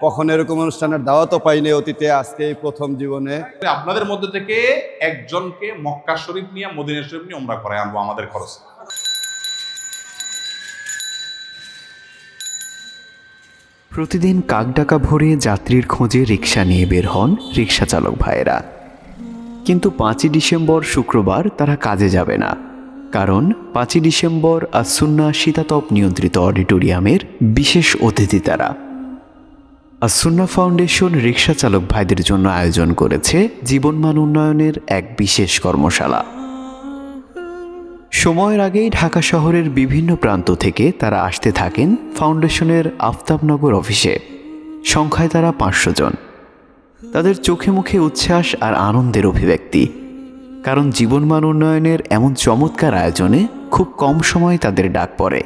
কখনো এরকম অনুষ্ঠানের দাওয়াতও পাইনি অতীতে, আজকে এই প্রথম জীবনে। আপনাদের মধ্যে থেকে একজনকে মক্কা শরীফ নিয়ে মদিনা শরীফ নিয়ে উমরা করায় আনবো আমাদের খরচে। প্রতিদিন কাকডাকা ভরে যাত্রীর খোঁজে রিক্সা নিয়ে বের হন রিক্সা চালক ভাইয়েরা। কিন্তু 5ই ডিসেম্বর শুক্রবার তারা কাজে যাবে না, কারণ 5ই ডিসেম্বর আসুন্না শীতাতপ নিয়ন্ত্রিত অডিটোরিয়ামের বিশেষ অতিথি তারা। আসুন্না ফাউন্ডেশন রিক্সা চালক ভাইদের জন্য আয়োজন করেছে জীবনমান উন্নয়নের এক বিশেষ কর্মশালা। সময়ের আগেই ঢাকা শহরের বিভিন্ন প্রান্ত থেকে তারা আসতে থাকেন ফাউন্ডেশনের আফতাবনগর অফিসে। সংখ্যায় তারা 500 জন। তাদের চোখে মুখে উচ্ছ্বাস আর আনন্দের অভিব্যক্তি, কারণ জীবনমান উন্নয়নের এমন চমৎকার আয়োজনে খুব কম সময়ে তাদের ডাক পড়ে।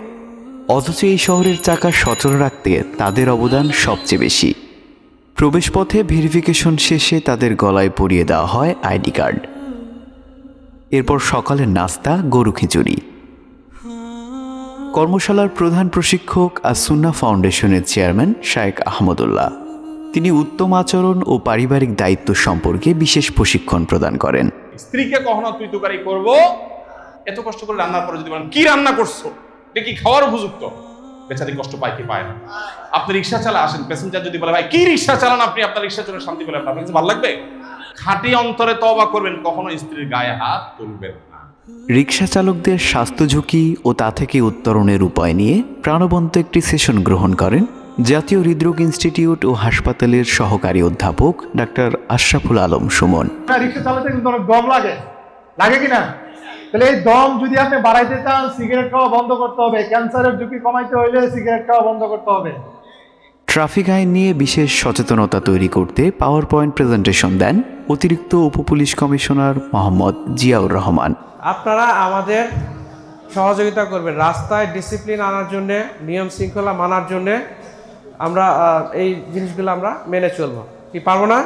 অথচ এই শহরের চাকা সচল রাখতে তাদের অবদান সবচেয়ে বেশি। প্রবেশপথে ভেরিফিকেশন শেষে তাদের গলায় পরিয়ে দেওয়া হয় আইডি কার্ড। এরপর সকালের নাস্তা গরু খিচুড়ি। কর্মশালার প্রধান প্রশিক্ষক আসুন্না ফাউন্ডেশনের চেয়ারম্যান শায়েখ আহমদুল্লাহ। তিনি উত্তম আচরণ ও পারিবারিক দায়িত্ব সম্পর্কে বিশেষ প্রশিক্ষণ প্রদান করেন। স্ত্রীকে কখনো তুই তুকারি করবো, এত কষ্ট করে রান্নার পরে যদি বলেন কি রান্না করছো, এটা কি খাওয়ার উপযুক্ত, বেচারি কষ্ট পায় কি পায় না। আপনি রিক্সা চালা আসেন, প্যাসেঞ্জার যদি বলে ভাই কি রিক্সা চালান আপনি, আপনার রিক্সা চলে শান্তি পেলেন, আপনার কাছে ভালো লাগবে? খাঁটি অন্তরে তওবা করবেন, কখনো স্ত্রীর গায়ে হাত তুলবেন না। রিক্সা চালকদের স্বাস্থ্য ঝুঁকি ও তা থেকে উত্তরণের উপায় নিয়ে প্রাণবন্ত একটি সেশন গ্রহণ করেন জাতীয় হৃদরোগ ইনস্টিটিউট ও হাসপাতালের সহকারী অধ্যাপক ডাক্তার আশরাফুল আলম সুমন। রিক্সা চালাতে কিন্তু অনেক দম লাগে কিনা? তাহলে এই দম যদি আপনি বাড়াইতে চান, সিগারেট খাওয়া বন্ধ করতে হবে। ক্যান্সারের ঝুঁকি কমাইতে হইলে সিগারেট খাওয়া বন্ধ করতে হবে। ট্রাফিক আইন নিয়ে বিশেষ সচেতনতা তৈরি করতে পাওয়ার পয়েন্ট প্রেজেন্টেশন দেন অতিরিক্ত উপপুলিশ কমিশনার মোহাম্মদ জিয়াউর রহমান। আপনারা আমাদের সহযোগিতা করবেন রাস্তায় ডিসিপ্লিন আনার জন্যে, নিয়ম শৃঙ্খলা মানার জন্যে। আমরা এই জিনিসগুলো আমরা মেনে চলবো, কি পারবো না?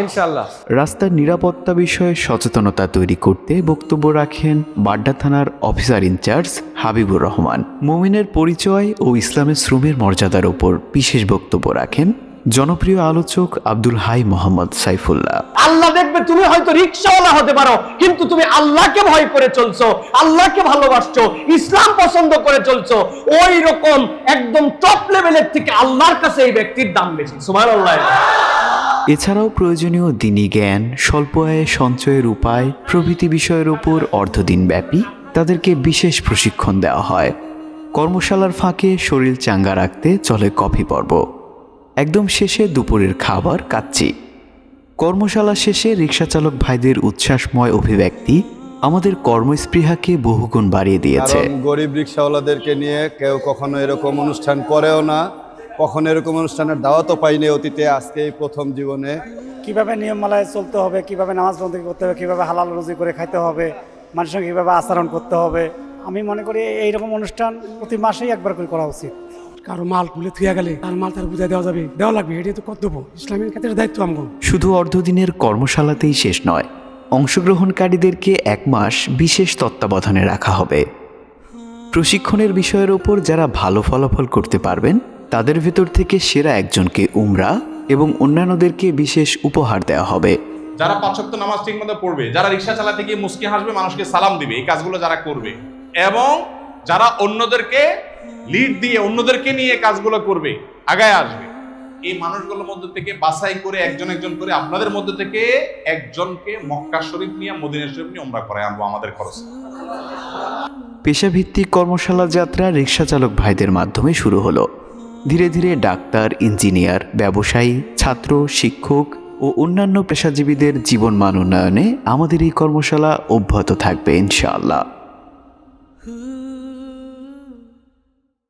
ইনশাল্লাহ। রাস্তার নিরাপত্তা বিষয়ে সচেতনতা তৈরি করতে বক্তব্য রাখেন বাড্ডা থানার অফিসার ইনচার্জ হাবিবুর রহমান। মুমিনের পরিচয় ও ইসলামের শ্রমের মর্যাদার ওপর বিশেষ বক্তব্য রাখেন জনপ্রিয় আলোচক আব্দুল হাই মোহাম্মদ সাইফুল্লাহ। আল্লাহ দেখবে তুমি হয়তো রিকশাওয়ালা হতে পারো, কিন্তু তুমি আল্লাহকে ভয় করে চলছো, আল্লাহকে ভালোবাসছো, ইসলাম পছন্দ করে চলছো। ওই রকম একদম টপ লেভেলের থেকে আল্লাহর কাছে এই ব্যক্তির দাম বেশি। সুবহানাল্লাহ। এছাড়াও প্রয়োজনীয় দ্বীনি জ্ঞান, স্বল্প আয়ে সঞ্চয়ের উপায় প্রভৃতি বিষয়ের উপর অর্ধদিনব্যাপী তাদেরকে বিশেষ প্রশিক্ষণ দেওয়া হয়। কর্মশালার ফাঁকে শরীর চাঙ্গা রাখতে চলে কফি পর্ব। একদম শেষে দুপুরের খাবার কাচ্চি। কর্মশালা শেষে রিক্সাচালক ভাইদের উচ্ছ্বাসময় অভিব্যক্তি আমাদের কর্মস্পৃহাকে বহুগুণ বাড়িয়ে দিয়েছে। গরিব রিক্সাওয়ালাদেরকে নিয়ে কেউ কখনো এরকম অনুষ্ঠান করেও না, কখনো এরকম অনুষ্ঠানের দাওয়াতও পাইনি অতীতে, আজকে এই প্রথম জীবনে। কিভাবে নিয়মমালায় চলতে হবে, কিভাবে নামাজ বন্দী করতে হবে, কিভাবে হালাল রুজি করে খাইতে হবে, মানুষের সঙ্গে কীভাবে আচরণ করতে হবে। আমি মনে করি এইরকম অনুষ্ঠান প্রতি মাসেই একবার করে করা উচিত। কারো মাল খুলে থুয়া গেলে তার মাল তার বুঝাই দেওয়া যাবে, দেওয়া লাগবে, এটা তো কর্তব্য, ইসলামের ক্ষেত্রে দায়িত্ব আমগো। শুধু অর্ধদিনের কর্মশালাতেই শেষ নয়, অংশগ্রহণকারীদেরকে 1 মাস বিশেষ তত্ত্বাবধানে রাখা হবে। প্রশিক্ষণের বিষয়ের ওপর যারা ভালো ফলাফল করতে পারবেন তাদের ভেতর থেকে সেরা একজনকে উমরা এবং অন্যান্যদেরকে বিশেষ উপহার দেওয়া হবে। যারা 5 ওয়াক্ত নামাজ ঠিক মতো পড়বে, যারা রিক্সা চালাতে গিয়ে মুস্কি হাসবে, মানুষকে সালাম দিবে, এই কাজগুলো যারা করবে, এবং যারা অন্যদেরকে লিড দিয়ে অন্যদেরকে নিয়ে কাজগুলো করবে, আগায় আসবে, এই মানুষগুলোর মধ্যে থেকে বাছাই করে একজন একজন করে আপনাদের মধ্যে থেকে একজনকে মক্কা শরীফ নিয়ে মদিনা শরীফ নিয়ে উমরা করায় আনবো আমাদের খরচে। পেশাভিত্তিক কর্মশালা যাত্রা রিক্সা চালক ভাইদের মাধ্যমে শুরু হলো। ধীরে ধীরে ডাক্তার, ইঞ্জিনিয়ার, ব্যবসায়ী, ছাত্র, শিক্ষক ও অন্যান্য পেশাজীবীদের জীবনমান উন্নয়নে আমাদের এই কর্মশালা অব্যাহত থাকবে ইনশাআল্লাহ।